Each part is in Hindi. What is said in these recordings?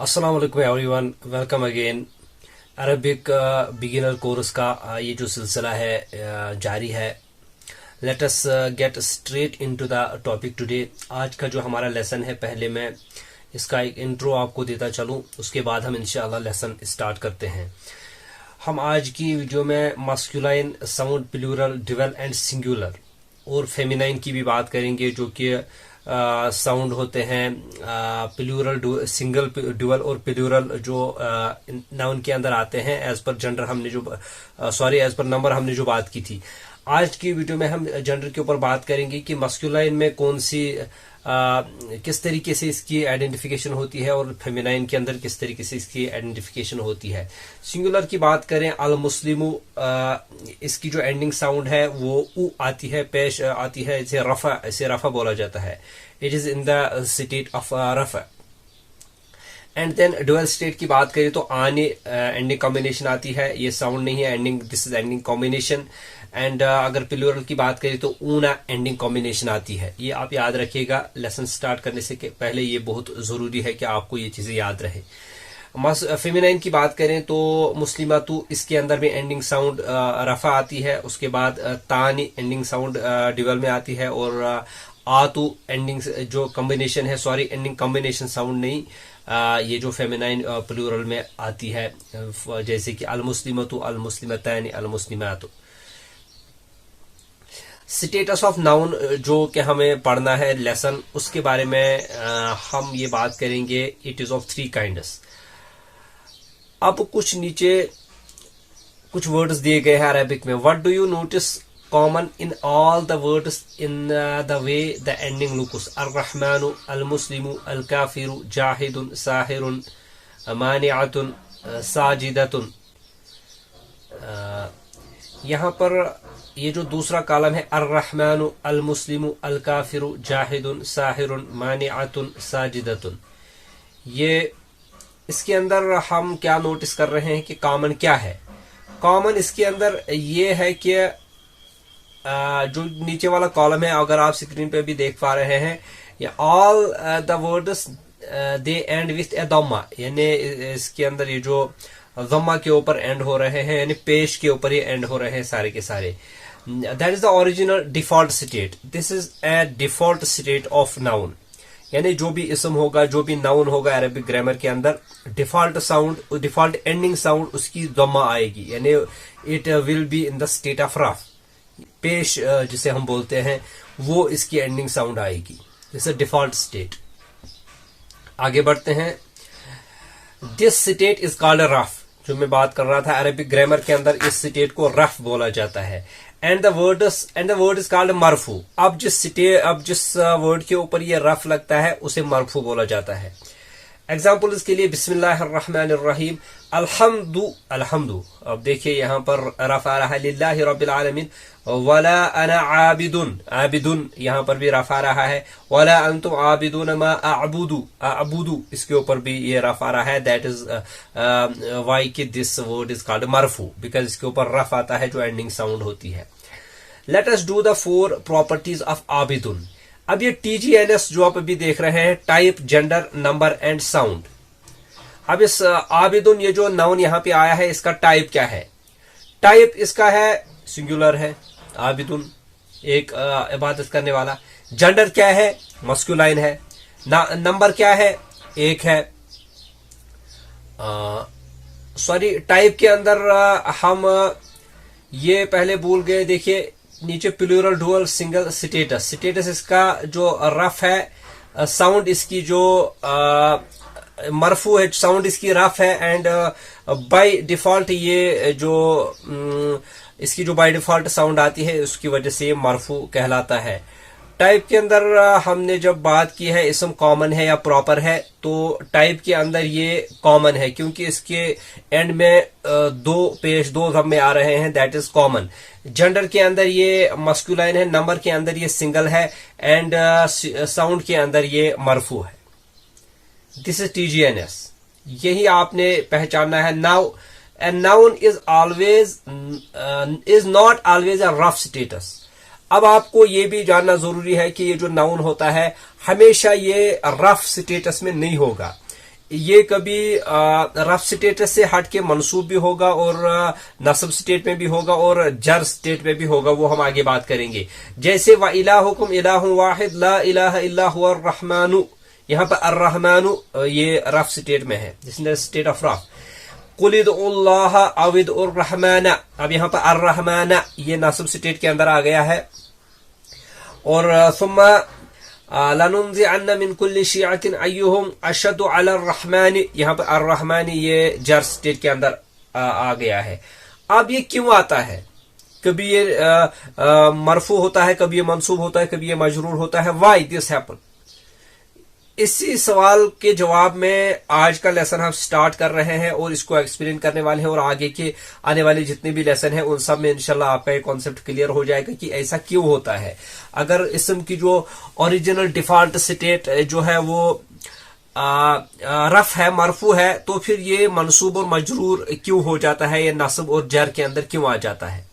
अस्सलाम वालेकुम everyone, welcome again. Arabic beginner course का ये जो सिलसिला है जारी है। Let us get straight into the topic today. आज का जो हमारा लेसन है, पहले मैं इसका एक इंट्रो आपको देता चलूं, उसके बाद हम इंशाल्लाह लेसन स्टार्ट करते हैं। हम आज की वीडियो में masculine sound, plural, dual and singular और फेमिनाइन की भी बात करेंगे, जो कि साउंड होते हैं प्लूरल, सिंगल, ड्यूअल और प्लूरल जो नाउन के अंदर आते हैं एज पर जेंडर। हमने जो एज पर नंबर हमने जो बात की थी। आज की वीडियो में हम जेंडर के ऊपर बात करेंगे कि मस्कुलाइन में कौन सी किस तरीके से इसकी आइडेंटिफिकेशन होती है और फेमिनाइन के अंदर किस तरीके से इसकी आइडेंटिफिकेशन होती है। सिंगुलर की बात करें, अल मुस्लिमु, इसकी जो एंडिंग साउंड है वो उ आती है, पेश आती है, इसे रफा बोला जाता है। It is in the state of रफा। एंड देन ड्यूअल स्टेट की बात करें तो आने एंडिंग कॉम्बिनेशन आती है, ये साउंड नहीं है, ending, this is ending combination. And अगर प्लूरल की बात करें तो ऊना एंडिंग कॉम्बिनेशन आती है। ये आप याद रखिएगा, लेसन स्टार्ट करने से पहले ये बहुत जरूरी है कि आपको ये चीजें याद रहे। फेमिनाइन की बात करें तो मुस्लिमातु, इसके अंदर भी एंडिंग साउंड रफा आती है। उसके बाद तानी एंडिंग साउंड ड्यूअल में आती है, और आतु एंडिंग जो कॉम्बिनेशन है, सॉरी एंडिंग कॉम्बिनेशन साउंड नहीं, ये जो फेमिनाइन प्लूरल में आती है, जैसे कि अल मुस्लिमतु, अल मुस्लिमतानी, अल मुस्लिमातु। स्टेटस ऑफ नाउन जो कि हमें पढ़ना है लेसन, उसके बारे में हम ये बात करेंगे। It is of three kinds. अब कुछ नीचे कुछ वर्ड्स दिए गए हैं अरेबिक में। What do you notice common in all the words in the way the ending looks? अर्रहमानु, अल मुस्लिमु, अल काफिरु, जाहिदुन, साहिरुन, मानिअतुन, साजिदतुन। यहाँ पर ये जो दूसरा कॉलम है, अर्रहमानु, अल मुस्लिमु, अल काफिरु, जाहिदुन, साहिरुन, मानिअतुन, साजिदतुन, ये इसके अंदर हम क्या नोटिस कर रहे हैं कि कॉमन क्या है? कॉमन इसके अंदर ये है कि जो नीचे वाला कॉलम है, अगर आप स्क्रीन पे भी देख पा रहे हैं, ये all the words they end with a दम्मा, यानी इसके अंदर ये जो दम्मा के ऊपर एंड हो रहे हैं, यानी पेश के ऊपर ये एंड हो रहे हैं सारे के सारे। That is the original default state. This is a default state of noun, यानी जो भी इसम होगा, जो भी नाउन होगा अरबिक ग्रामर के अंदर, default sound, default ending sound उसकी दम्मा आएगी, यानी it will be in the state of rough. पेश जिसे हम बोलते हैं, वो इसकी एंडिंग साउंड आएगी। This is default state. आगे बढ़ते हैं। This state is called rough, जो मैं बात कर रहा था, अरबिक ग्रामर के अंदर इस स्टेट को रफ बोला जाता है। And the word is called मरफू। अब जिस वर्ड के ऊपर ये रफ लगता है उसे मरफू बोला जाता है। एग्जाम्पल इसके लिए, बिस्मिल्लाहिर्रहमानिर्रहीम, अल्हम्दु, अल्हम्दु। अब देखिए यहाँ पर रफ आ रहा है, लिल्लाहि रब्बिल आलमीन, वला अना आबिदुन, आबिदुन यहाँ पर भी रफ आ रहा है, वला अंतुम आबिदुन मा अअबुदु, अअबुदु इसके ऊपर भी ये रफ आ रहा है। दैट इज वाई कि दिस वर्ड इज कॉल्ड मरफू, बिकॉज इसके ऊपर रफ आता है जो एंडिंग साउंड होती है। Let us do the 4 properties of आबिदुन। अब ये TGNS जो आप अभी देख रहे हैं, type, gender, number and sound. अब इस आबिदुन, ये जो नाउन यहाँ पे आया है, इसका टाइप क्या है? टाइप इसका है सिंगुलर है, आबिदुन, एक इबादत करने वाला। जेंडर क्या है? मस्कुलाइन है। नंबर क्या है? एक है। सॉरी, टाइप के अंदर हम ये पहले भूल गए। देखिए नीचे plural, dual, single, status. Status इसका जो रफ है, साउंड इसकी जो मरफू है, साउंड इसकी रफ है। एंड बाय डिफॉल्ट ये जो इसकी जो बाय डिफॉल्ट साउंड आती है, उसकी वजह से ये मरफू कहलाता है। टाइप के अंदर हमने जब बात की है इसम कॉमन है या प्रॉपर है, तो टाइप के अंदर ये कॉमन है, क्योंकि इसके एंड में दो धब्बे आ रहे हैं, दैट इज कॉमन। जेंडर के अंदर ये मस्कुलाइन है, नंबर के अंदर ये सिंगल है, एंड साउंड के अंदर ये मरफू है। This is TGNS। यही आपने पहचानना है। Now a noun is not always a rough status. अब आपको ये भी जानना जरूरी है कि ये जो नाउन होता है, हमेशा ये रफ स्टेटस में नहीं होगा। ये कभी रफ स्टेटस से हट के मंसूब भी होगा और नस्ब स्टेट में भी होगा और जर स्टेट में भी होगा, वो हम आगे बात करेंगे। जैसे व इलाहुकुम इलाहुन वाहिद ला इलाहा इल्ला हुवा अर्रहमानु, यहाँ पर अर्रहमानु ये रफ स्टेट में है, जिसने स्टेट ऑफ रफ। कुल इदउल्लाह अव इदउर रहमाना, अब यहाँ पर अर्रहमाना ये नस्ब स्टेट के अंदर आ गया है। और सुम्मा लनुंज़िअन्न मिन कुल्लि शिअतिन अय्युहुम अशद्दु अला अर्रहमानी, यहाँ पर अर्रहमानी ये जर स्टेट के अंदर आ गया है। अब ये क्यों आता है? कभी ये मरफू होता है, कभी ये मंसूब होता है, कभी ये मजरूर होता है। Why this happen? इसी सवाल के जवाब में आज का लेसन हम स्टार्ट कर रहे हैं और इसको एक्सप्लेन करने वाले हैं, और आगे के आने वाले जितने भी लेसन हैं उन सब में इंशाल्लाह आपका एक कॉन्सेप्ट क्लियर हो जाएगा कि ऐसा क्यों होता है। अगर इसम की जो ओरिजिनल डिफॉल्ट स्टेट जो है वो रफ है, मरफू है, तो फिर ये मनसूब और मजरूर क्यों हो जाता है, ये नस्ब और जर के अंदर क्यों आ जाता है।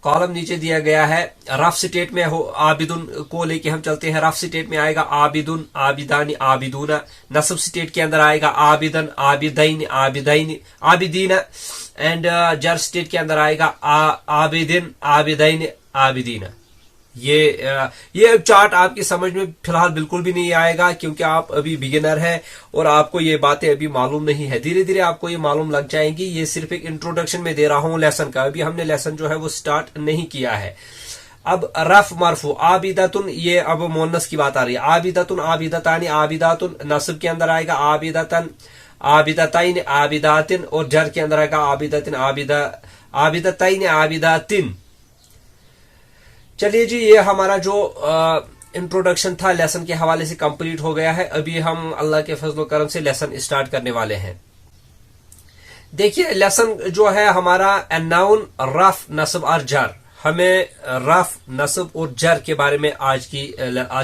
कॉलम नीचे दिया गया है। रफ स्टेट में हो आबिदुन को लेके हम चलते हैं। रफ स्टेट में आएगा आबिदुन, आबिदानी, आबिदूना। नस्ब स्टेट के अंदर आएगा आबिदन, आबिदैन, आबिदैन, आबिदीना। एंड जर स्टेट के अंदर आएगा आबिदिन, आबिदैन, आबिदीना। ये चार्ट आपकी समझ में फिलहाल बिल्कुल भी नहीं आएगा, क्योंकि आप अभी बिगिनर हैं और आपको ये बातें अभी मालूम नहीं है। धीरे धीरे आपको ये मालूम लग जाएंगी। ये सिर्फ एक इंट्रोडक्शन में दे रहा हूं लेसन का, अभी हमने लेसन जो है वो स्टार्ट नहीं किया है। अब रफ मरफू आबिदतुन, ये अब मोनस की बात आ रही है। आबिदतुन, आबिदतानी, आबिदातुन। नस्ब के अंदर आएगा आबिदतन, आबिदताइन, आबिदातिन। और जर के अंदर आएगा आबिदतिन, आबिदताइन, आबिदातिन। चलिए जी, ये हमारा जो इंट्रोडक्शन था लेसन के हवाले से कंप्लीट हो गया है। अभी हम अल्लाह के फजल व करम से लेसन स्टार्ट करने वाले हैं। देखिए, लेसन जो है हमारा नाउन, रफ, नस्ब और जर। हमें रफ, नस्ब और जर के बारे में आज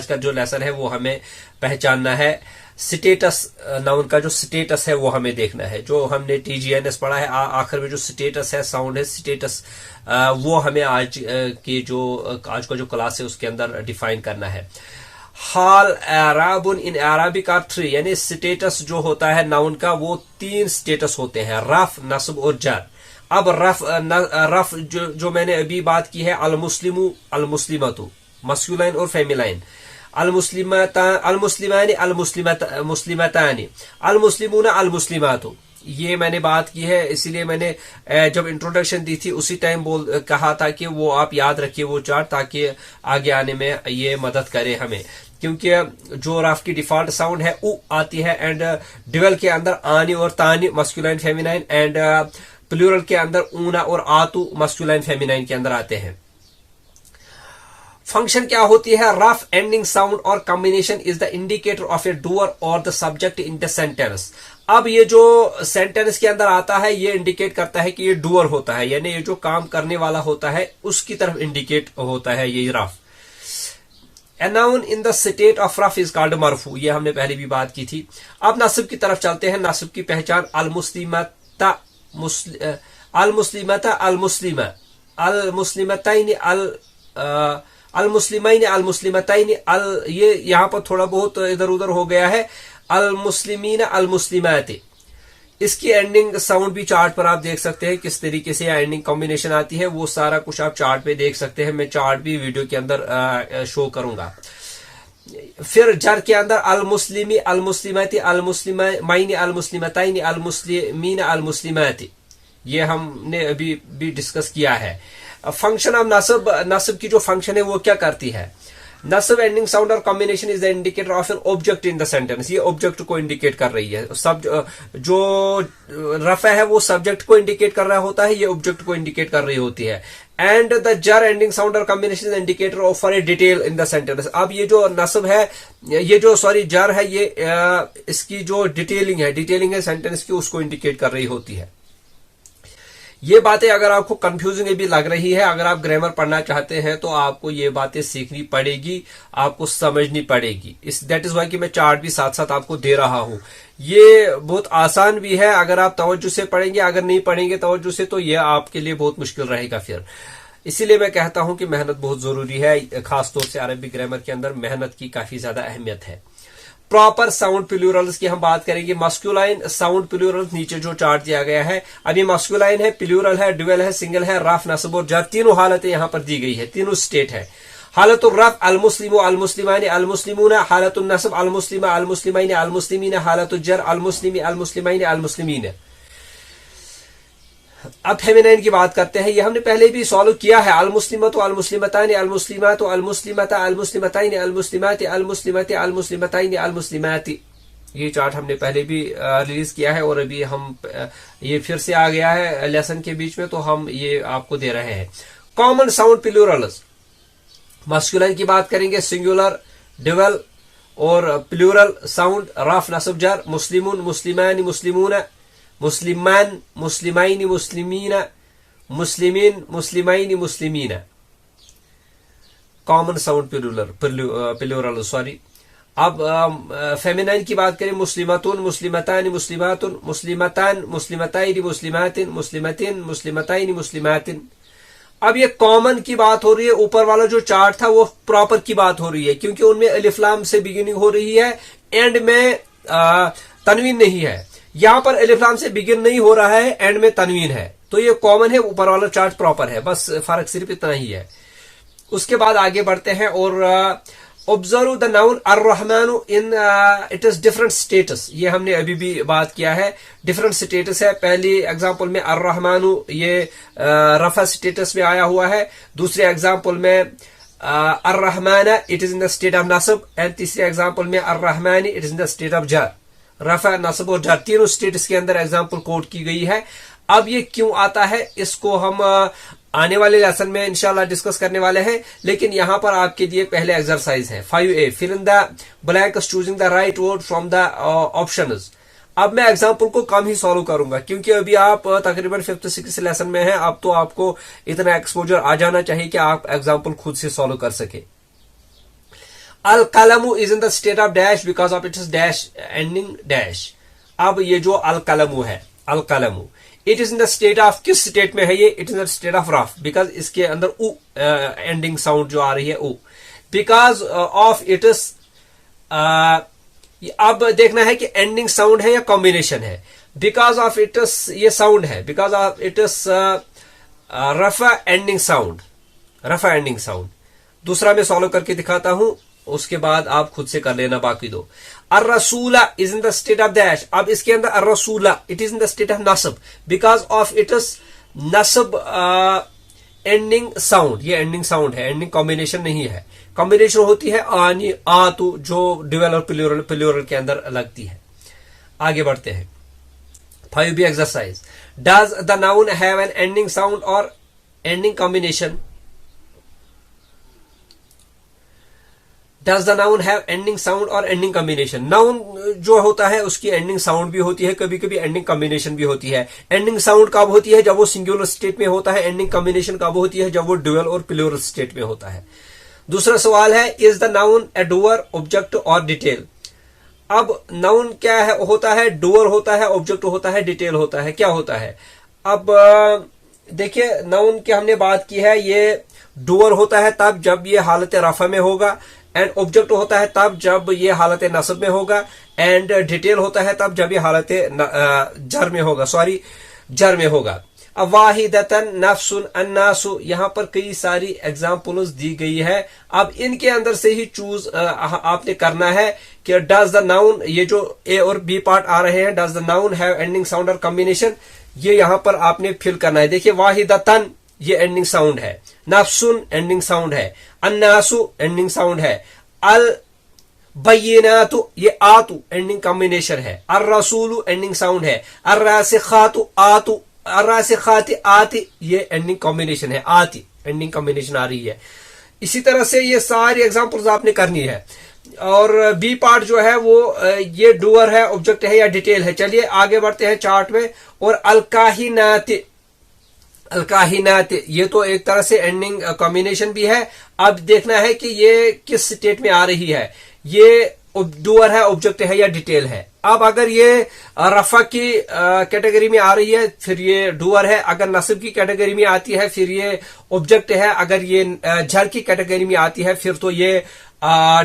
का जो लेसन है वो हमें पहचानना है। स्टेटस, नाउन का जो स्टेटस है वो हमें देखना है। जो हमने TGNS पढ़ा है, आखिर में जो स्टेटस है, साउंड है, स्टेटस, वो हमें आज का जो क्लास है उसके अंदर डिफाइन करना है। हाल एराबुन इन अराबिक आर 3, यानी स्टेटस जो होता है नाउन का वो 3 स्टेटस होते हैं, रफ, नस्ब और जर। अब रफ जो मैंने अभी बात की है, अल मुस्लिमु, अल मुस्लिमतु, मस्कुलाइन और फेमिलाइन। अल मुस्लिमानी, अल मुस्लिमतानी, अल मुस्लिमूना, अल मुस्लिमातु। ये मैंने बात की है, इसीलिए मैंने जब इंट्रोडक्शन दी थी उसी टाइम कहा था कि वो आप याद रखिए वो चार्ट, ताकि आगे आने में ये मदद करे हमें। क्योंकि जो रफ की डिफॉल्ट साउंड है उ आती है, एंड ड्यूअल के अंदर आनी और तानी, मस्कुलाइन फेमिनाइन, एंड प्लूरल के अंदर ऊना और आतु, मस्कुलाइन फेमिनाइन के अंदर आते हैं। फंक्शन क्या होती है? रफ एंडिंग साउंड और combination is the indicator of a doer और the subject in the sentence. अब ये जो सेंटेंस के अंदर आता है ये इंडिकेट करता है कि ये डूअर होता है, यानी ये जो काम करने वाला होता है उसकी तरफ इंडिकेट होता है ये रफ। A noun in the state of रफ इज कॉल्ड मरफू, ये हमने पहले भी बात की थी। अब नस्ब की तरफ चलते हैं। नस्ब की पहचान अल मुस्लिमता, अल मुस्लिमता, अल मुस्लिमा, अल मुस्लिमताइन, अल मुस्लिमाइन, अल मुस्लिमताइन, ये यहाँ पर थोड़ा बहुत इधर उधर हो गया है। अल मुस्लिमीन, अल मुस्लिमाती। इसकी एंडिंग साउंड भी चार्ट पर आप देख सकते हैं किस तरीके से एंडिंग कॉम्बिनेशन आती है, वो सारा कुछ आप चार्ट पे देख सकते हैं। मैं चार्ट भी वीडियो के अंदर शो करूंगा। फिर जर के अंदर अल मुस्लिमी, अल मुस्लिमाती, अल मुस्लिमाइन, अल मुस्लिमताइन, अल मुस्लिमीन, अल मुस्लिमाती। ये हमने अभी भी डिस्कस किया है। फंक्शन ऑफ नस्ब की जो फंक्शन है वो क्या करती है? नस्ब एंडिंग साउंड और combination is the indicator of an object in the sentence. ये ऑब्जेक्ट को इंडिकेट कर रही है। जो रफ है वो सब्जेक्ट को इंडिकेट कर रहा होता है, ये ऑब्जेक्ट को इंडिकेट कर रही होती है। एंड द जर एंडिंग साउंड और combination is indicator of for a detail in the sentence. अब ये जो नस्ब है, ये जो जर है, ये इसकी जो डिटेलिंग है सेंटेंस की, उसको इंडिकेट कर रही होती है। ये बातें अगर आपको कंफ्यूजिंग भी लग रही है, अगर आप ग्रामर पढ़ना चाहते हैं तो आपको ये बातें सीखनी पड़ेगी, आपको समझनी पड़ेगी। दैट इज वाई कि मैं चार्ट भी साथ साथ आपको दे रहा हूं। ये बहुत आसान भी है अगर आप तवज्जो से पढ़ेंगे, अगर नहीं पढ़ेंगे तवज्जो से तो ये आपके लिए बहुत मुश्किल रहेगा फिर। इसीलिए मैं कहता हूं कि मेहनत बहुत जरूरी है, खासतौर से अरबी ग्रामर के अंदर मेहनत की काफी ज्यादा अहमियत है। प्रॉपर साउंड प्लूरल्स की हम बात करेंगे। मस्कुलाइन साउंड प्लूरल्स नीचे जो चार्ट दिया गया है, अब ये मस्कुलाइन है, प्लूरल है, ड्यूअल है, सिंगल है, रफ, नस्ब और जर, तीनों हालतें यहां पर दी गई है, तीनों स्टेट है। हालतुर रफ अल मुस्लिमु अल मुस्लिमानी अल मुस्लिमूना, हालतुन नस्ब अल मुस्लिमा अल मुस्लिमाइन अल मुस्लिमीन, हालतुल जर अल मुस्लिमी अल मुस्लिमाइन अल मुस्लिमीन। अब फेमिनाइन की बात करते हैं, ये हमने पहले भी सॉल्व किया है। अल मुस्लिमतु अल मुस्लिमतानी अल मुस्लिमातु अल मुस्लिमता अल मुस्लिमताइन अल मुस्लिमाति अल मुस्लिमति अल मुस्लिमताइन अल मुस्लिमाति, ये चार्ट हमने पहले भी रिलीज किया है और अभी हम ये फिर से आ गया है लेसन के बीच में, तो हम ये आपको दे रहे हैं। कॉमन साउंड प्लूरल्स, मस्कुलाइन की बात करेंगे, सिंगुलर, ड्यूअल और प्लूरल साउंड, रफ, नस्ब, जर, मुस्लिमुन, मुस्लिमानी, मुस्लिमूना, मुस्लिमान, मुस्लिमाइनी, मुस्लिमीना, मुस्लिमीन, मुस्लिमाइनी, मुस्लिमीना। Common sound plural sorry. अब फेमिनाइन की बात करें, मुस्लिमतुन, मुस्लिमतान, मुस्लिमातुन, मुस्लिमतान, मुस्लिमताइनी, मुस्लिमातिन, मुस्लिमतिन, मुस्लिमताइनी, मुस्लिमातिन। अब ये कॉमन की बात हो रही है, ऊपर वाला जो चार्ट था वो प्रॉपर की बात हो रही है, क्योंकि उनमें अलिफ लाम से बिगिनिंग हो रही है, एंड में तनवीन नहीं है। यहां पर अलिफ लाम से बिगिन नहीं हो रहा है, एंड में तनवीन है, तो ये कॉमन है, ऊपर वाला चार्ट प्रॉपर है, बस फर्क सिर्फ इतना ही है। उसके बाद आगे बढ़ते हैं और ऑब्जर्व द नाउन अर्रहमानु in it is different status, ये हमने अभी भी बात किया है, डिफरेंट स्टेटस है। पहली एग्जांपल में अर्रहमानु ये रफा स्टेटस में आया हुआ है, दूसरे एग्जांपल में अर्रहमाना it is in the state of नस्ब, एंड तीसरे एग्जांपल में अर्रहमानी it is in the state of जर। रफा, नस्ब और जर तीनों स्टेटस के अंदर एग्जांपल कोट की गई है। अब ये क्यों आता है, इसको हम आने वाले लेसन में इंशाल्लाह डिस्कस करने वाले हैं, लेकिन यहां पर आपके लिए पहले एक्सरसाइज है 5A, fill in the blanks choosing the right word from the options. अब मैं एग्जांपल को कम ही सॉल्व करूंगा, क्योंकि अभी आप तकरीबन 5th-6th लेसन में हैं, अब तो आपको इतना एक्सपोजर आ जाना चाहिए कि आप एग्जांपल खुद से सॉल्व कर सके। अल कलमु is in the state of dash because of its dash ending dash. अब ये जो अल कलमु है, अल कलमु it is in the state of, किस स्टेट में है ये, it is in the state of रफ, बिकॉज इसके अंदर उ एंडिंग साउंड जो आ रही है उ, बिकॉज ऑफ इट इज। अब देखना है कि एंडिंग साउंड है या कॉम्बिनेशन है। बिकॉज ऑफ इट इज ये साउंड है, बिकॉज ऑफ इट इज रफा एंडिंग साउंड, रफा एंडिंग साउंड। दूसरा मैं सॉल्व करके दिखाता हूं, उसके बाद आप खुद से कर लेना बाकी दो। अर्रसूला is in the state of dash, अब इसके अंदर अर्रसूला it is in the state of नस्ब, बिकॉज ऑफ इट इज नस्ब एंडिंग साउंड, ये एंडिंग साउंड है, एंडिंग कॉम्बिनेशन नहीं है। कॉम्बिनेशन होती है आनी आतु, जो ड्यूअल और प्लूरल के अंदर लगती है। आगे बढ़ते हैं 5B exercise. Does the noun have an ending sound और ending combination? Does the noun have ending sound और एंडिंग कॉम्बिनेशन? नाउन जो होता है उसकी एंडिंग साउंड भी होती है, कभी कभी एंडिंग कॉम्बिनेशन भी होती है। एंडिंग साउंड कब होती है, जब वो सिंगुलर स्टेट में होता है। एंडिंग कॉम्बिनेशन कब होती है, जब वो ड्यूअल और प्लूरल स्टेट में होता है। दूसरा सवाल है, is the noun A doer, object और डिटेल? अब नाउन क्या है, होता है डूअर होता है, ऑब्जेक्ट होता है, डिटेल होता है, क्या होता है? अब देखिए, नाउन की हमने बात की है, ये डूअर होता है तब जब ये हालत रफा में होगा, एंड ऑब्जेक्ट होता है तब जब ये हालत नस्ब में होगा, एंड डिटेल होता है तब जब ये हालत जर में होगा, सॉरी जर में होगा। अब वाहिदतन, नफ्सुन, अन्नासु, यहां पर कई सारी एग्जाम्पल्स दी गई है। अब इनके अंदर से ही चूज आपने करना है कि डज द नाउन, ये जो ए और बी पार्ट आ रहे हैं, does the noun have ending sound और कॉम्बिनेशन, ये यहां पर आपने फिल करना है। देखिए, वाहिदतन ये एंडिंग साउंड है, नफ्सुन एंडिंग साउंड है, अन्नासु एंडिंग साउंड है, अल बय्यिनातु ये आतु एंडिंग कॉम्बिनेशन है, अर्रसूलु एंडिंग साउंड है, अर्रासिखातु आतु, अर्रासिखाति आति ये एंडिंग कॉम्बिनेशन है, आति एंडिंग कॉम्बिनेशन आ रही है। इसी तरह से ये सारी एग्जांपल्स आपने करनी है। और बी पार्ट जो है वो ये डूअर है, ऑब्जेक्ट है या डिटेल है। चलिए आगे बढ़ते हैं चार्ट में। और अलकाहिनाति, अलकाहिनात ये तो एक तरह से एंडिंग कॉम्बिनेशन भी है। अब देखना है कि ये किस स्टेट में आ रही है, ये डूअर है, ऑब्जेक्ट है या डिटेल है। अब अगर ये रफा की कैटेगरी में आ रही है फिर ये डूअर है, अगर नस्ब की कैटेगरी में आती है फिर ये ऑब्जेक्ट है, अगर ये जर की कैटेगरी में आती है फिर तो ये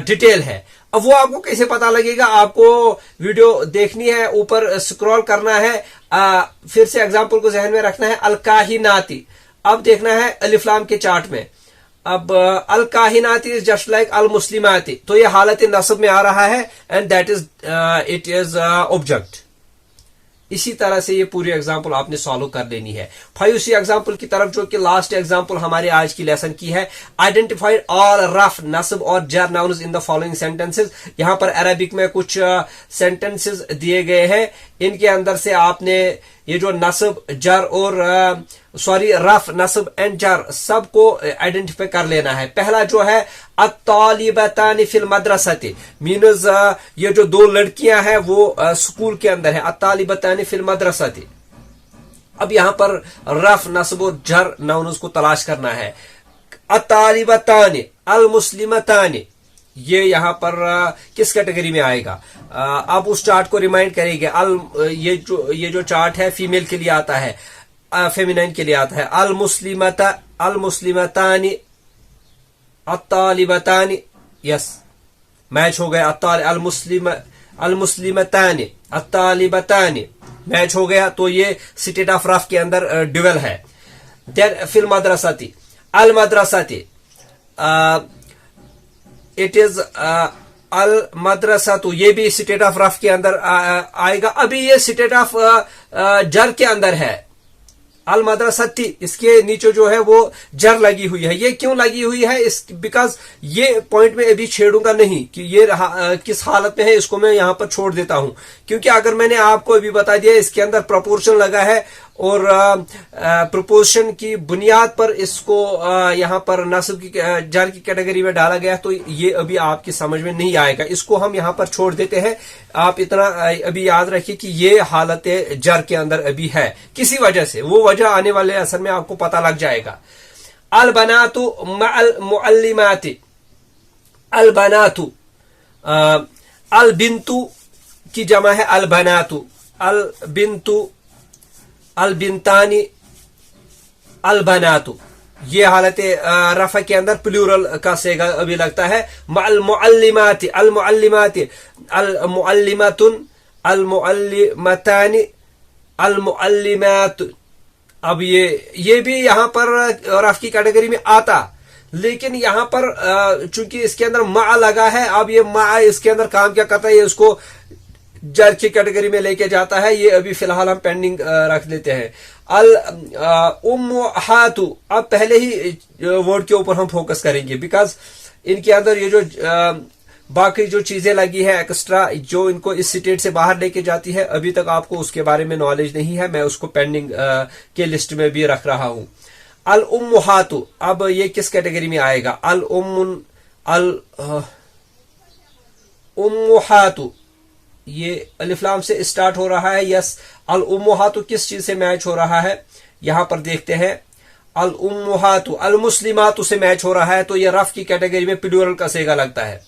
डिटेल है। अब वो आपको कैसे पता लगेगा? आपको वीडियो देखनी है, ऊपर स्क्रॉल करना है, फिर से एग्जाम्पल को जहन में रखना है। अल काहिनाती, अब देखना है अलिफ लाम के चार्ट में। अब अल काहिनाती इज जस्ट लाइक अल मुस्लिमाती, तो ये हालत नस्ब में आ रहा है and that is it is object. इसी तरह से ये पूरी एग्जाम्पल आपने सॉल्व कर लेनी है। भाई उसी एग्जाम्पल की तरफ जो कि लास्ट एग्जाम्पल हमारे आज की लेसन की है, आइडेंटिफाइड ऑल रफ नस्ब और जर nouns in the following sentences. यहां पर अरबिक में कुछ सेंटेंसेस दिए गए हैं, इनके अंदर से आपने ये जो नस्ब जर और रफ नस्ब एंड जर सबको आइडेंटिफाई कर लेना है। पहला जो है अत्तालिबतानी फिल मदरसती, मीन्स ये जो दो लड़कियां हैं वो स्कूल के अंदर है। अत्तालिबतानी फिल मदरसती। अब यहां पर रफ नस्ब और जर नाउन्स को तलाश करना है। अत्तालिबतानी अल मुस्लिमतानी, ये यहां पर किस कैटेगरी में आएगा? अब उस चार्ट को रिमाइंड करेंगे। ये जो चार्ट है फीमेल के लिए आता है, फेमिनाइन के लिए आता है। अल मुस्लिमतानी अत्तालिबतानी, यस मैच हो गया। अल मुस्लिमतानी अत्तालिबतानी मैच हो गया, तो ये स्टेट ऑफ रफ के अंदर ड्यूअल है। देन फिल मदरसती अल मदरसती, इट इज अल मदरसा, तो ये भी स्टेट ऑफ रफ के अंदर आएगा। अभी ये स्टेट ऑफ जर के अंदर है। अल मदरसती, इसके नीचे जो है वो जर लगी हुई है। ये क्यों लगी हुई है? बिकॉज ये पॉइंट में अभी छेड़ूंगा नहीं कि ये किस हालत में है, इसको मैं यहां पर छोड़ देता हूं। क्योंकि अगर मैंने आपको अभी बता दिया इसके अंदर प्रोपोर्शन लगा है और प्रोपोर्शन की बुनियाद पर इसको यहां पर नस्ब की जर की कैटेगरी में डाला गया, तो ये अभी आपकी समझ में नहीं आएगा। इसको हम यहां पर छोड़ देते हैं। आप इतना अभी याद रखिए कि ये हालत जर के अंदर अभी है किसी वजह से। वो वजह आने वाले असर में आपको पता लग जाएगा। अल बनातु मअल मुअल्लिमाति, अल बनातु, अल बिंतु की जमा है अल बनातु, अल बिंतु, अल बिंतानी, अल बनातु। ये हालत रफा के अंदर प्लूरल का सेगा अभी लगता है। अल मुअल्लिमाति, अल मुअल्लिमाति, अल मुअल्लिमातुन, अल मुअल्लिमतानी, अल मुअल्लिमात। अब ये भी यहां पर रफ की कैटेगरी में आता, लेकिन यहां पर चूंकि इसके अंदर मा लगा है, अब ये मा इसके अंदर काम क्या करता है? ये उसको जर की कैटेगरी में लेके जाता है। ये अभी फिलहाल हम पेंडिंग रख लेते हैं। अल उम्मुहातु, अब पहले ही वर्ड के ऊपर हम फोकस करेंगे, बिकॉज इनके अंदर ये जो बाकी जो चीजें लगी है एक्स्ट्रा, जो इनको इस स्टेट से बाहर लेके जाती है, अभी तक आपको उसके बारे में नॉलेज नहीं है। मैं उसको पेंडिंग के लिस्ट में भी रख रहा हूं। अल उम्मुहातु, अब ये किस कैटेगरी में आएगा? अल उम्मुहातु, ये अलिफ्लाम से स्टार्ट हो रहा है। यस, अल उम्मुहातु किस चीज से मैच हो रहा है? यहां पर देखते हैं। अल उम्मुहातु अल मुस्लिमातु से मैच हो रहा है, तो ये रफ की कैटेगरी में प्लूरल का सेगा लगता है।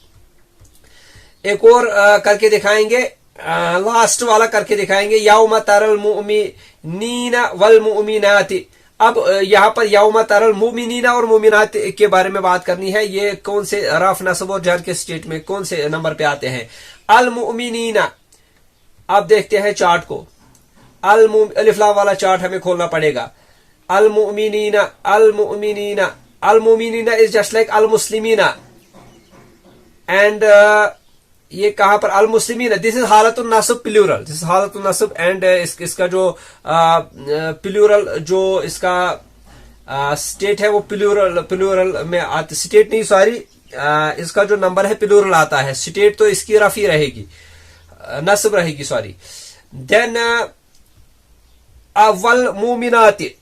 एक और करके दिखाएंगे, लास्ट वाला करके दिखाएंगे। यौम तरल मुमिनीना वल मुमिनाति। अब यहां पर यौम तरल मुमिनीना और मुमिनात के बारे में बात करनी है। ये कौन से रफ नस्ब और जर के स्टेट में कौन से नंबर पे आते हैं? अल मुमिनीना, अब देखते हैं चार्ट को। अलिफ्लाम वाला चार्ट हमें खोलना पड़ेगा। अल मुमिनीना, अल मुमिनीना, अल मुमिनीना इज जस्ट लाइक अल मुस्लिमीना एंड ये कहां पर? अल मुस्लिमीना, दिस इज हालतुन नस्ब प्लूरल, दिस इज हालतुन नस्ब एंड इसका जो प्लूरल जो इसका स्टेट है वो प्लूरल में आती, स्टेट नहीं सॉरी, इसका जो नंबर है प्लूरल आता है। स्टेट तो इसकी रफी रहेगी, नस्ब रहेगी सॉरी। देन अवल मुमिनाती,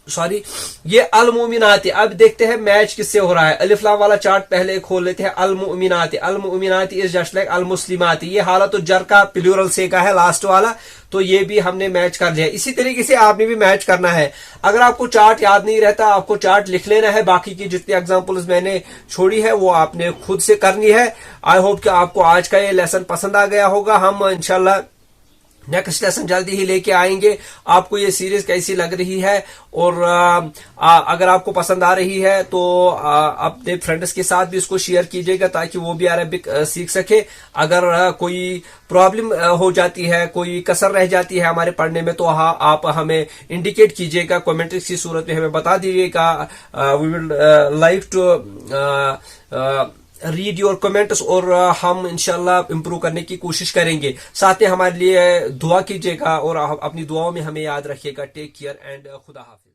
सॉरी ये अल मुमिनाती। अब देखते हैं मैच किससे हो रहा है। अलिफ्लाम वाला चार्ट पहले खोल लेते हैं। अल मुमिनाती, अल मुमिनाती इज जस्ट लाइक अल मुस्लिमाती। ये हालत तो जर का प्लूरल से का है लास्ट वाला, तो ये भी हमने मैच कर लिया। इसी तरीके से आपने भी मैच करना है। अगर आपको चार्ट याद नहीं रहता, आपको चार्ट लिख लेना है। बाकी की जितनी एग्जांपल्स मैंने छोड़ी है वो आपने खुद से करनी है। आई होप कि आपको आज का ये लेसन पसंद आ गया होगा। हम इंशाल्लाह नेक्स्ट लेसन जल्दी ही लेके आएंगे। आपको ये सीरीज कैसी लग रही है और अगर आपको पसंद आ रही है तो अपने फ्रेंड्स के साथ भी इसको शेयर कीजिएगा ताकि वो भी अरबिक सीख सके। अगर कोई प्रॉब्लम हो जाती है, कोई कसर रह जाती है हमारे पढ़ने में, तो आप हमें इंडिकेट कीजिएगा, कमेंट्स की सूरत में हमें बता दीजिएगा। We will like to read your comments और हम इंशाल्लाह इम्प्रूव करने की कोशिश करेंगे। साथ में हमारे लिए दुआ कीजिएगा और अपनी दुआओं में हमें याद रखिएगा। टेक केयर एंड खुदा हाफिज।